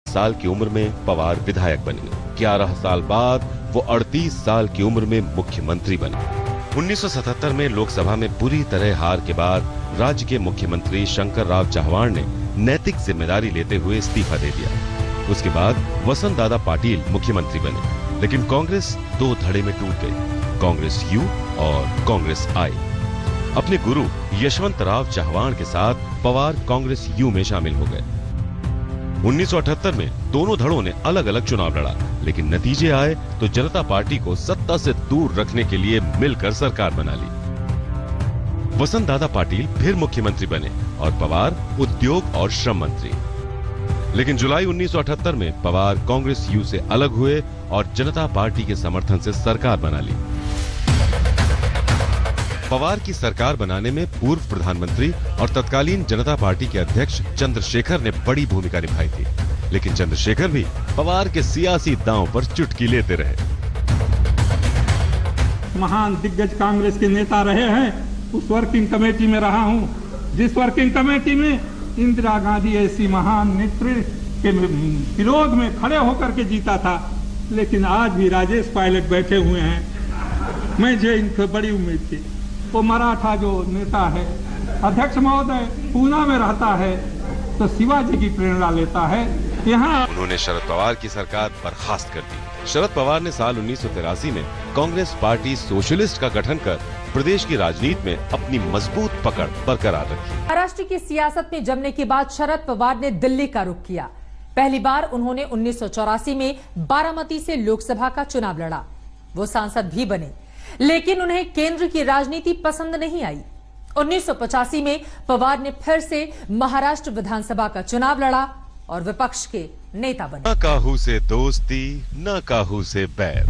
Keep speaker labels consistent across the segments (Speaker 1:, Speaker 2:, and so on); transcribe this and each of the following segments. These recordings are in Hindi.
Speaker 1: साल की उम्र में पवार विधायक बने। 11 साल बाद वो 38 साल की उम्र में मुख्यमंत्री बने। 1977 में लोकसभा में बुरी तरह हार के बाद राज्य के मुख्यमंत्री शंकरराव चव्हाण ने नैतिक जिम्मेदारी लेते हुए इस्तीफा दे दिया। उसके बाद वसंत दादा पाटिल मुख्यमंत्री बने, लेकिन कांग्रेस दो धड़े में टूट गई, कांग्रेस यू और कांग्रेस आई। अपने गुरु यशवंतराव चव्हाण के साथ पवार कांग्रेस यू में शामिल हो गए। 1978 में दोनों धड़ों ने अलग अलग चुनाव लड़ा, लेकिन नतीजे आए तो जनता पार्टी को सत्ता से दूर रखने के लिए मिलकर सरकार बना ली। वसंत दादा पाटिल फिर मुख्यमंत्री बने और पवार उद्योग और श्रम मंत्री। लेकिन जुलाई 1978 में पवार कांग्रेस यू से अलग हुए और जनता पार्टी के समर्थन से सरकार बना ली। पवार की सरकार बनाने में पूर्व प्रधानमंत्री और तत्कालीन जनता पार्टी के अध्यक्ष चंद्रशेखर ने बड़ी भूमिका निभाई थी, लेकिन चंद्रशेखर भी पवार के सियासी दांव पर चुटकी लेते रहे।
Speaker 2: महान दिग्गज कांग्रेस के नेता रहे हैं, उस वर्किंग कमेटी में रहा हूं, जिस वर्किंग कमेटी में इंदिरा गांधी ऐसी महान नेत्री के विरोध में खड़े होकर के जीता था। लेकिन आज भी राजेश पायलट बैठे हुए हैं, मुझे इनसे बड़ी उम्मीद थी। वो मराठा जो नेता है, अध्यक्ष महोदय पूना में रहता है, तो शिवाजी की प्रेरणा लेता है। यहाँ
Speaker 1: उन्होंने शरद पवार की सरकार बर्खास्त कर दी। शरद पवार ने साल 1983 में कांग्रेस पार्टी सोशलिस्ट का गठन कर प्रदेश की राजनीति में अपनी मजबूत पकड़ बरकरार रखी।
Speaker 3: महाराष्ट्र की सियासत में जमने के बाद शरद पवार ने दिल्ली का रुख किया। पहली बार उन्होंने 1984 में बारामती से लोकसभा का चुनाव लड़ा। वो सांसद भी बने, लेकिन उन्हें केंद्र की राजनीति पसंद नहीं आई। 1985 में पवार ने फिर से महाराष्ट्र विधानसभा का चुनाव लड़ा और विपक्ष के नेता बने।
Speaker 1: न काहू से दोस्ती, न काहू से बैर।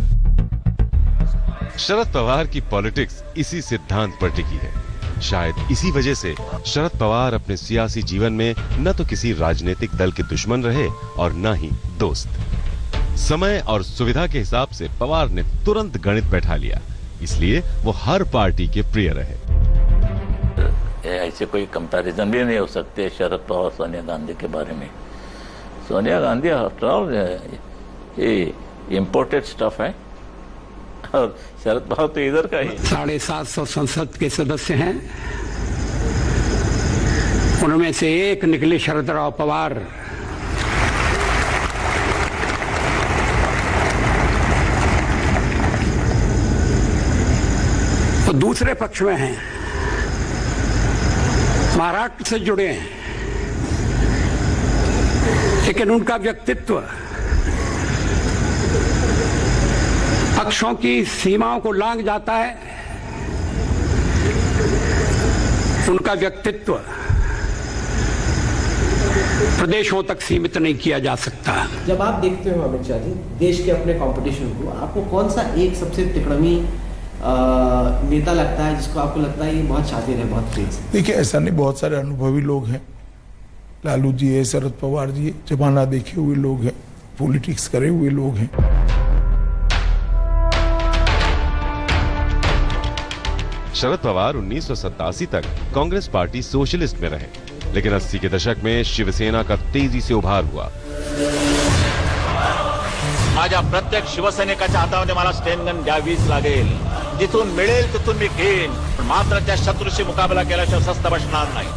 Speaker 1: शरद पवार की पॉलिटिक्स इसी सिद्धांत पर टिकी है। शायद इसी वजह से शरद पवार अपने सियासी जीवन में न तो किसी राजनीतिक दल के दुश्मन रहे और न ही दोस्त। समय और सुविधा के हिसाब से पवार ने तुरंत गणित बैठा लिया, इसलिए वो हर पार्टी के प्रिय रहे।
Speaker 4: ऐसे कोई कंपैरिजन भी नहीं हो सकते शरद पवार सोनिया गांधी के बारे में। सोनिया गांधी आफ्टर ऑल ये इम्पोर्टेड स्टफ है और शरद पवार तो इधर का ही।
Speaker 5: 750 संसद के सदस्य हैं, उनमें से एक निकले शरद राव पवार। तो दूसरे पक्ष में हैं, महाराष्ट्र से जुड़े हैं, लेकिन उनका व्यक्तित्व पक्षों की सीमाओं को लांघ जाता है। उनका व्यक्तित्व प्रदेशों तक सीमित नहीं किया जा सकता।
Speaker 6: जब आप देखते हो अमित शाह जी देश के अपने कंपटीशन को, आपको कौन सा एक सबसे तिकड़मी नेता लगता है जिसको आपको लगता है ये बहुत शातिर है, बहुत तेज?
Speaker 7: देखिए, ऐसा नहीं, बहुत सारे अनुभवी लोग हैं। लालू जी है, शरद पवार जी है, जमाना देखे हुए लोग हैं, पॉलिटिक्स करे हुए लोग हैं।
Speaker 1: शरद पवार 1987 तक कांग्रेस पार्टी सोशलिस्ट में रहे, लेकिन 80 के दशक में शिवसेना का तेजी से उभार हुआ।
Speaker 4: माझ्या प्रत्येक शिवसैनिकाच्या हातामध्ये मला स्टेनगन घ्यावीच लागेल, जिथून मिळेल तिथून मी घेईन, पण मात्र त्या शत्रूशी मुकाबला केल्याशिवाय स्वस्थ बसणार नाही।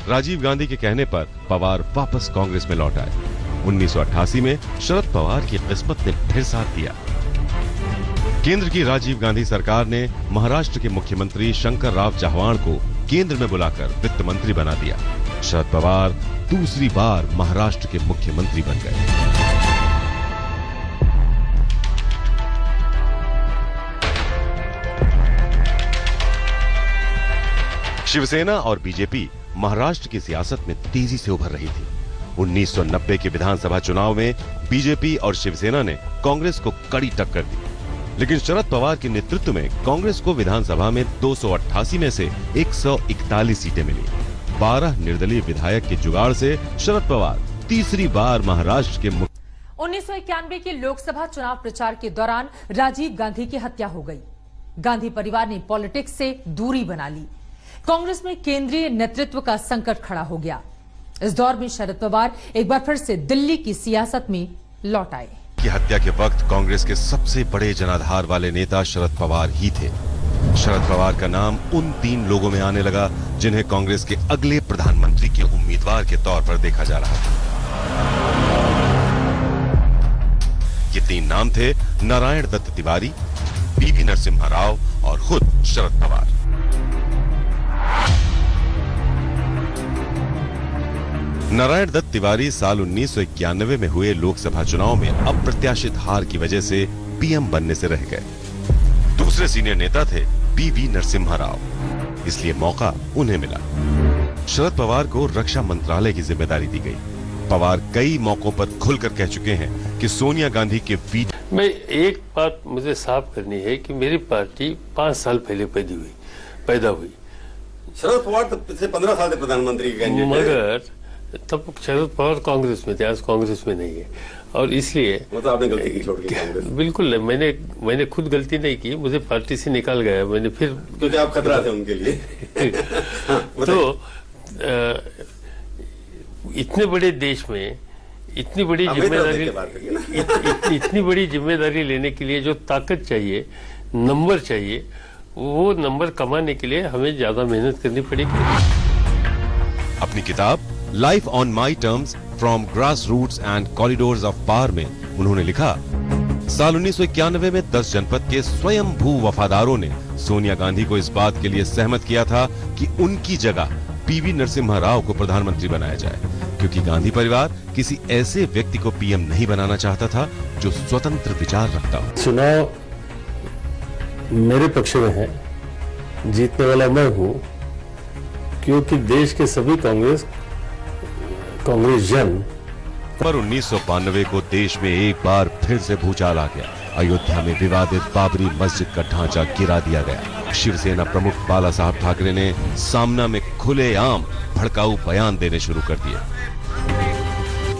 Speaker 1: राजीव गांधी के कहने पर पवार वापस कांग्रेस में लौट आए। 1988 में शरद पवार की किस्मत ने फिर साथ दिया। केंद्र की राजीव गांधी सरकार ने महाराष्ट्र के मुख्यमंत्री शंकरराव चव्हाण को केंद्र में बुलाकर वित्त मंत्री बना दिया। शरद पवार दूसरी बार महाराष्ट्र के मुख्यमंत्री बन गए। शिवसेना और बीजेपी महाराष्ट्र की सियासत में तेजी से उभर रही थी। 1990 के विधानसभा चुनाव में बीजेपी और शिवसेना ने कांग्रेस को कड़ी टक्कर दी, लेकिन शरद पवार के नेतृत्व में कांग्रेस को विधानसभा में 288 में से 141 सीटें मिली। 12 निर्दलीय विधायक के जुगाड़ से शरद पवार तीसरी बार महाराष्ट्र के
Speaker 3: 1991 के लोकसभा चुनाव प्रचार के दौरान राजीव गांधी की हत्या हो गई। गांधी परिवार ने पॉलिटिक्स से दूरी बना ली। कांग्रेस में केंद्रीय नेतृत्व का संकट खड़ा हो गया। इस दौर में शरद पवार एक बार फिर से दिल्ली की सियासत में लौट आए।
Speaker 1: की हत्या के वक्त कांग्रेस के सबसे बड़े जनाधार वाले नेता शरद पवार ही थे। शरद पवार का नाम उन 3 लोगों में आने लगा जिन्हें कांग्रेस के अगले प्रधानमंत्री के उम्मीदवार के तौर पर देखा जा रहा था। ये 3 नाम थे नारायण दत्त तिवारी, पीवी नरसिम्हा राव और खुद शरद पवार। नारायण दत्त तिवारी साल 1991 में हुए लोकसभा चुनाव में अप्रत्याशित हार की वजह से पीएम बनने से रह गए। दूसरे सीनियर नेता थे पीवी नरसिम्हा राव, इसलिए मौका उन्हें मिला। शरद पवार को रक्षा मंत्रालय की जिम्मेदारी दी गई। पवार कई मौकों पर खुलकर कह चुके हैं कि सोनिया गांधी के वीटो।
Speaker 8: मैं एक बात मुझे साफ करनी है कि मेरी पार्टी 5 साल पहले पैदा हुई।
Speaker 9: शरद पवार तब पिछले 15 साल से प्रधानमंत्री के कैंडिडेट
Speaker 8: मगर तब शरद पवार कांग्रेस में थे, आज कांग्रेस में नहीं है। और इसलिए
Speaker 9: मतलब आपने गलती की छोड़ के कांग्रेस।
Speaker 8: बिल्कुल मैंने खुद गलती नहीं की, मुझे पार्टी से निकाल गया मैंने फिर,
Speaker 9: क्योंकि आप खतरा थे उनके लिए।
Speaker 8: तो इतने बड़े देश में इतनी बड़ी जिम्मेदारी लेने के लिए जो ताकत चाहिए, नंबर चाहिए, वो नंबर कमाने के लिए हमें ज्यादा मेहनत करनी पड़ेगी।
Speaker 1: अपनी किताब life on my terms from grass roots and corridors of power में उन्होंने लिखा, साल 1991 में 10 जनपद के स्वयं भू वफादारों ने सोनिया गांधी को इस बात के लिए सहमत किया था कि उनकी जगह पीवी नरसिम्हा राव को प्रधानमंत्री बनाया जाए, क्योंकि गांधी परिवार किसी ऐसे व्यक्ति को पीएम नहीं बनाना चाहता था जो स्वतंत्र विचार रखता हो।
Speaker 8: चुनाव मेरे पक्ष में है, जीतने वाला मैं हूं, क्योंकि देश के सभी कांग्रेस जन
Speaker 1: पर 1992 को देश में एक बार फिर से भूचाल आ गया। अयोध्या में विवादित बाबरी मस्जिद का ढांचा गिरा दिया गया। शिवसेना प्रमुख बाला साहब ठाकरे ने सामना में खुलेआम भड़काऊ बयान देने शुरू कर दिए।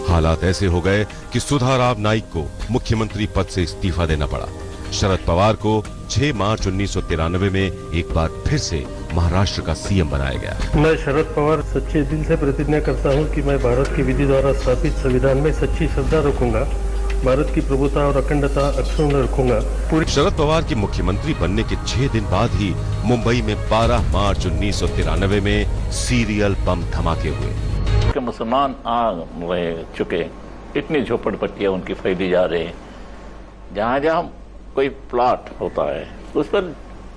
Speaker 1: हालात ऐसे हो गए कि सुधा राव नाईक को मुख्यमंत्री पद से इस्तीफा देना पड़ा। शरद पवार को 6 मार्च 1993 में एक बार फिर से महाराष्ट्र का सीएम बनाया गया।
Speaker 8: मैं शरद पवार सच्चे दिल से प्रतिज्ञा करता हूं कि मैं भारत की विधि द्वारा स्थापित संविधान में सच्ची श्रद्धा रखूंगा, भारत की प्रभुता और अखंडता अक्षुण्ण रखूंगा।
Speaker 1: शरद पवार के मुख्यमंत्री बनने के 6 दिन बाद ही मुंबई में 12 मार्च 1993 में सीरियल बम धमाके हुए।
Speaker 4: मुसलमान आ रहे चुके, इतनी झोपड़पट्टियां उनकी फैली जा रही, जहां जहां कोई प्लॉट होता है उस पर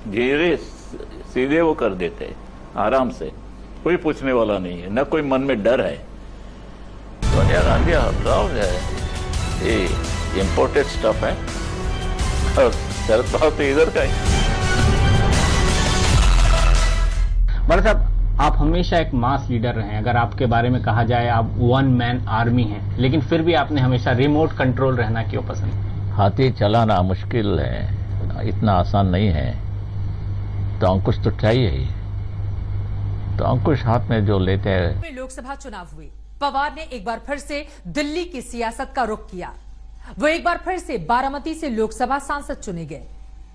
Speaker 4: धीरे सीधे वो कर देते आराम से, कोई पूछने वाला नहीं है, न कोई मन में डर है। सोनिया गांधी राव जो है ये इम्पोर्टेड स्टफ है और शरद पवार तो इधर का है।
Speaker 10: बड़ा साहब, आप हमेशा एक मास लीडर रहे हैं। अगर आपके बारे में कहा जाए आप 1 मैन आर्मी हैं, लेकिन फिर भी आपने हमेशा रिमोट कंट्रोल रहना क्यों पसंद?
Speaker 4: हाथी चलाना मुश्किल है, इतना आसान नहीं है, तो अंकुश तो चाहिए ही। तो अंकुश हाथ में जो लेते हैं।
Speaker 3: लोकसभा चुनाव हुए, पवार ने एक बार फिर से दिल्ली की सियासत का रुख किया। वो एक बार फिर से बारामती से लोकसभा सांसद चुने गए,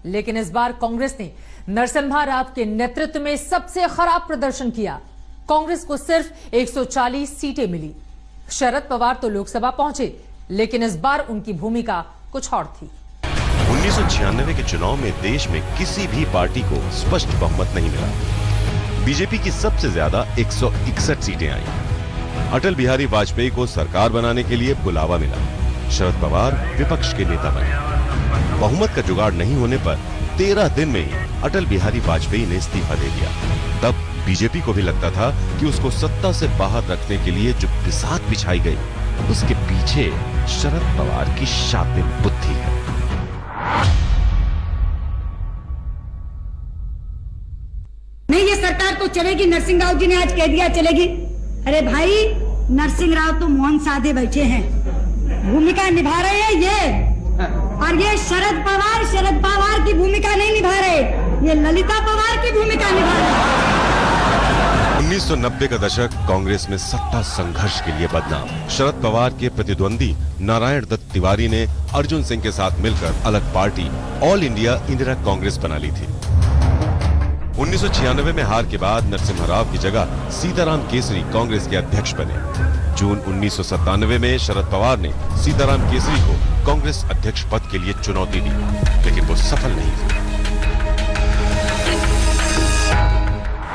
Speaker 3: लेकिन इस बार कांग्रेस ने नरसिम्हा राव के नेतृत्व में सबसे खराब प्रदर्शन किया। कांग्रेस को सिर्फ 140 सीटें मिली। शरद पवार तो लोकसभा पहुंचे, लेकिन इस बार उनकी भूमिका कुछ और थी।
Speaker 1: 1996 के चुनाव में देश में किसी भी पार्टी को स्पष्ट बहुमत नहीं मिला। बीजेपी की सबसे ज्यादा 161 सीटें आई। अटल बिहारी वाजपेयी को सरकार बनाने के लिए बुलावा मिला। शरद पवार विपक्ष के नेता बने। बहुमत का जुगाड़ नहीं होने पर 13 दिन में ही अटल बिहारी वाजपेयी ने इस्तीफा दे दिया। तब बीजेपी को भी लगता था कि उसको सत्ता से बाहर रखने के लिए जो बिसात बिछाई गई, उसके पीछे शरद पवार की शातिर बुद्धि है।
Speaker 11: नहीं, ये सरकार तो चलेगी। नरसिंह राव जी ने आज कह दिया चलेगी। अरे भाई, नरसिंह राव तो मोहन साधे बैठे हैं, भूमिका निभा रहे हैं ये, और ये शरद पवार की भूमिका नहीं निभा रहे, ये ललिता पवार की भूमिका निभा रहे।
Speaker 1: 1990 का दशक कांग्रेस में सत्ता संघर्ष के लिए बदनाम। शरद पवार के प्रतिद्वंदी नारायण दत्त तिवारी ने अर्जुन सिंह के साथ मिलकर अलग party all India Indira Congress बना ली थी। 1996 में हार के बाद नरसिम्हा राव की जगह सीताराम केसरी कांग्रेस के अध्यक्ष बने। जून 1997 में शरद पवार ने सीताराम केसरी को कांग्रेस अध्यक्ष पद के लिए चुनौती दी, लेकिन वो सफल नहीं हुए।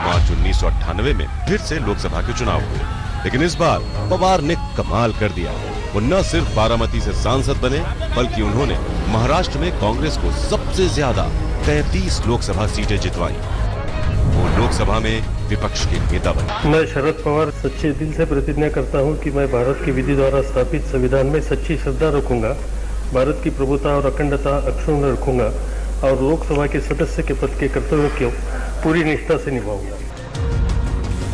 Speaker 1: मार्च 1998 में फिर से लोकसभा के चुनाव हुए, लेकिन इस बार पवार ने कमाल कर दिया। वो न सिर्फ बारामती से सांसद बने, बल्कि उन्होंने महाराष्ट्र में कांग्रेस को सबसे ज्यादा 33 लोकसभा सीटें जितवाई। वो लोकसभा में विपक्ष के नेता बने।
Speaker 8: मैं शरद पवार सच्चे दिल से प्रतिज्ञा करता हूं कि मैं भारत की विधि द्वारा स्थापित संविधान में सच्ची श्रद्धा रखूंगा, भारत की प्रभुता और अखंडता अक्षुण्ण रखूंगा और लोकसभा के सदस्य के पद के कर्तव्यों को पूरी निष्ठा से निभाऊंगा।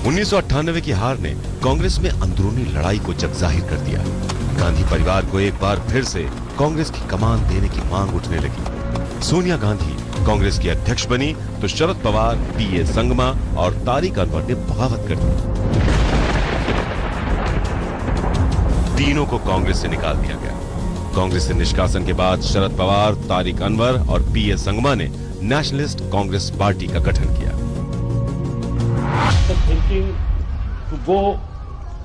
Speaker 1: 1998 की हार ने कांग्रेस में अंदरूनी लड़ाई को जग जाहिर कर दिया। गांधी परिवार को एक बार फिर से कांग्रेस की कमान देने की मांग उठने लगी। सोनिया गांधी कांग्रेस की अध्यक्ष बनी तो शरद पवार, पीए संगमा और तारिक अनवर ने बगावत कर दी। तीनों को कांग्रेस से निकाल दिया गया। कांग्रेस से निष्कासन के बाद शरद पवार, तारिक अनवर और पीए संगमा ने नेशनलिस्ट कांग्रेस पार्टी का गठन किया।
Speaker 8: Thinking to go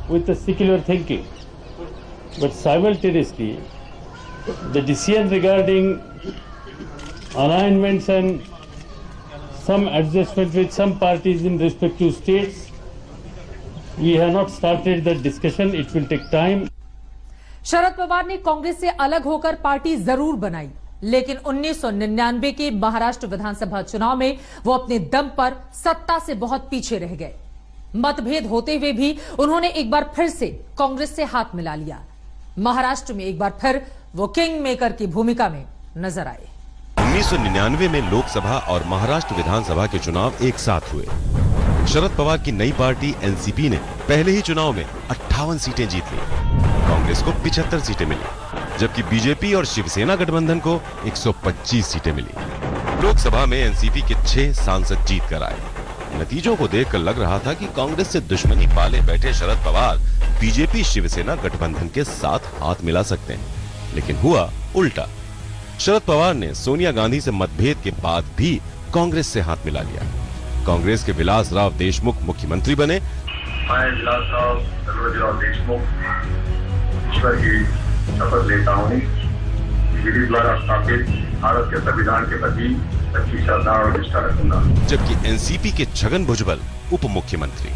Speaker 8: with the secular thinking, but simultaneously the decision regarding alignments and some adjustment with some parties in respective states, we have not started the discussion. It will take time.
Speaker 3: Sharad Pawar ने कांग्रेस से अलग होकर पार्टी जरूर बनाई, लेकिन 1999 के महाराष्ट्र विधानसभा चुनाव में वो अपने दम पर सत्ता से बहुत पीछे रह गए। मतभेद होते हुए भी उन्होंने एक बार फिर से कांग्रेस से हाथ मिला लिया। महाराष्ट्र में एक बार फिर वो किंग मेकर की भूमिका में नजर आए।
Speaker 1: 1999 में लोकसभा और महाराष्ट्र विधानसभा के चुनाव एक साथ हुए। शरद पवार की नई पार्टी एनसीपी ने पहले ही चुनाव में 58 सीटें जीत ली। कांग्रेस को 75 सीटें मिली, जबकि बीजेपी और शिवसेना गठबंधन को 125 सीटें मिली। लोकसभा में एनसीपी के 6 सांसद जीत कर आए। नतीजों को देखकर लग रहा था कि कांग्रेस से दुश्मनी पाले बैठे शरद पवार बीजेपी शिवसेना गठबंधन के साथ हाथ मिला सकते हैं, लेकिन हुआ उल्टा। शरद पवार ने सोनिया गांधी से मतभेद के बाद भी कांग्रेस से हाथ मिला लिया। कांग्रेस के विलासराव देशमुख मुख्यमंत्री बने।
Speaker 12: मैं विलासराव देशमुख ईश्वर की शपथ लेता हूँ, विधि द्वारा स्थापित भारत के संविधान के प्रति सच्ची श्रद्धा और निष्ठा रखूंगा।
Speaker 1: जबकि एनसीपी के छगन भुजबल उप मुख्यमंत्री।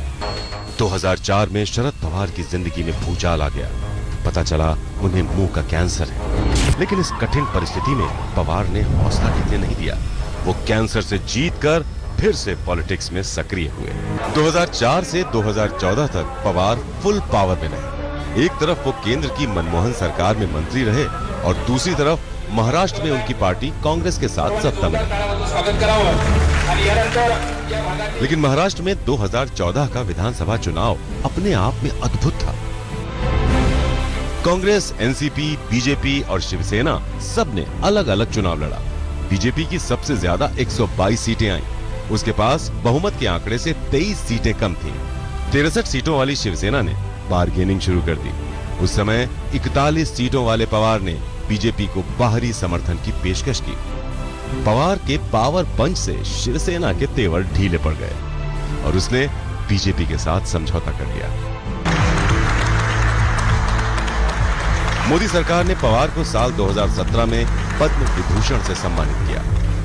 Speaker 1: 2004 में शरद पवार की जिंदगी में भूचाल आ गया। पता चला उन्हें मुंह का कैंसर है, लेकिन इस कठिन परिस्थिति में पवार ने हौसला टिकने नहीं दिया। वो कैंसर से जीतकर फिर से पॉलिटिक्स में सक्रिय हुए। 2004 से 2014 तक पवार फुल पावर में रहे। एक तरफ वो केंद्र की मनमोहन सरकार में मंत्री रहे और दूसरी तरफ महाराष्ट्र में उनकी पार्टी कांग्रेस के साथ सत्ता में रही। लेकिन महाराष्ट्र में 2014 का विधानसभा चुनाव अपने आप में अद्भुत था। कांग्रेस, एनसीपी, बीजेपी और शिवसेना सब ने अलग अलग चुनाव लड़ा। बीजेपी की सबसे ज्यादा 122 सीटें आईं। उसके पास बहुमत के आंकड़े से 23 सीटें कम थीं। 63 सीटों वाली शिवसेना ने बार्गेनिंग शुरू कर दी। उस समय 41 सीटों वाले पवार ने बीजेपी को बाहरी समर्थन की पेशकश की। पवार के पावर पंच से शिवसेना के तेवर ढीले पड़ गए और उसने बीजेपी के साथ समझौता कर लिया। मोदी सरकार ने पवार को साल 2017 में पद्म विभूषण से सम्मानित किया।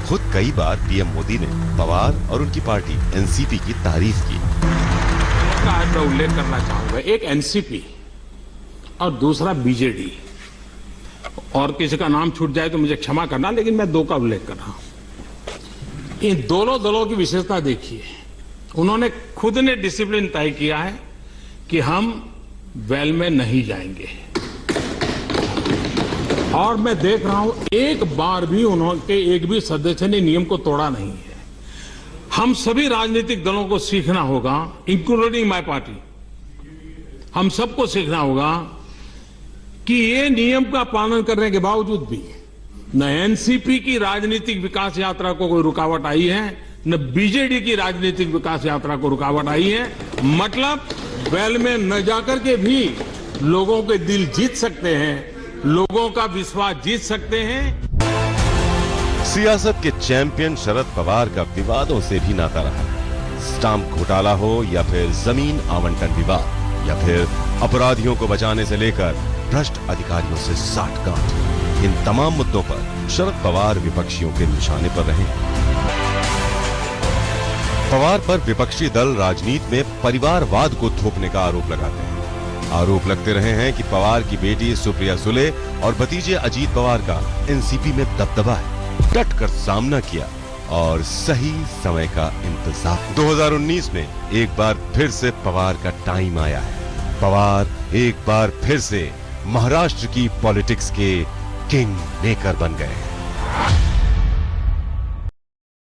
Speaker 1: खुद कई बार पीएम मोदी ने पवार और उनकी पार्टी एनसीपी की तारीफ की।
Speaker 13: आज मैं उल्लेख करना चाहूंगा, एक एनसीपी और दूसरा बीजेडी, और किसी का नाम छूट जाए तो मुझे क्षमा करना, लेकिन मैं दो का उल्लेख कर रहा हूं। इन दोनों दलों की विशेषता देखिए। उन्होंने खुद ने डिसिप्लिन तय किया है कि हम वेल में नहीं जाएंगे, और मैं देख रहा हूं एक बार भी उन्होंने एक भी सदस्य ने नियम को तोड़ा नहीं है। हम सभी राजनीतिक दलों को सीखना होगा, इंक्लूडिंग माय पार्टी। हम सबको सीखना होगा कि ये नियम का पालन करने के बावजूद भी न एनसीपी की राजनीतिक विकास यात्रा को कोई रुकावट आई है, न बीजेडी की राजनीतिक विकास यात्रा को रुकावट आई है। मतलब वेल में न जाकर के भी लोगों के दिल जीत सकते हैं, लोगों का विश्वास जीत सकते हैं।
Speaker 1: सियासत के चैंपियन शरद पवार का विवादों से भी नाता रहा है। स्टाम्प घोटाला हो या फिर जमीन आवंटन विवाद या फिर अपराधियों को बचाने से लेकर भ्रष्ट अधिकारियों से साठगांठ, इन तमाम मुद्दों पर शरद पवार विपक्षियों के निशाने पर रहे। पवार पर विपक्षी दल राजनीति में परिवारवाद को थोपने का आरोप लगाते हैं। आरोप लगते रहे हैं कि पवार की बेटी सुप्रिया सुले और भतीजे अजीत पवार का एनसीपी में दबदबा है। डट कर सामना किया और सही समय का इंतजार। 2019 में एक बार फिर से पवार का टाइम आया है। पवार एक बार फिर से महाराष्ट्र की पॉलिटिक्स के किंग मेकर बन गए हैं।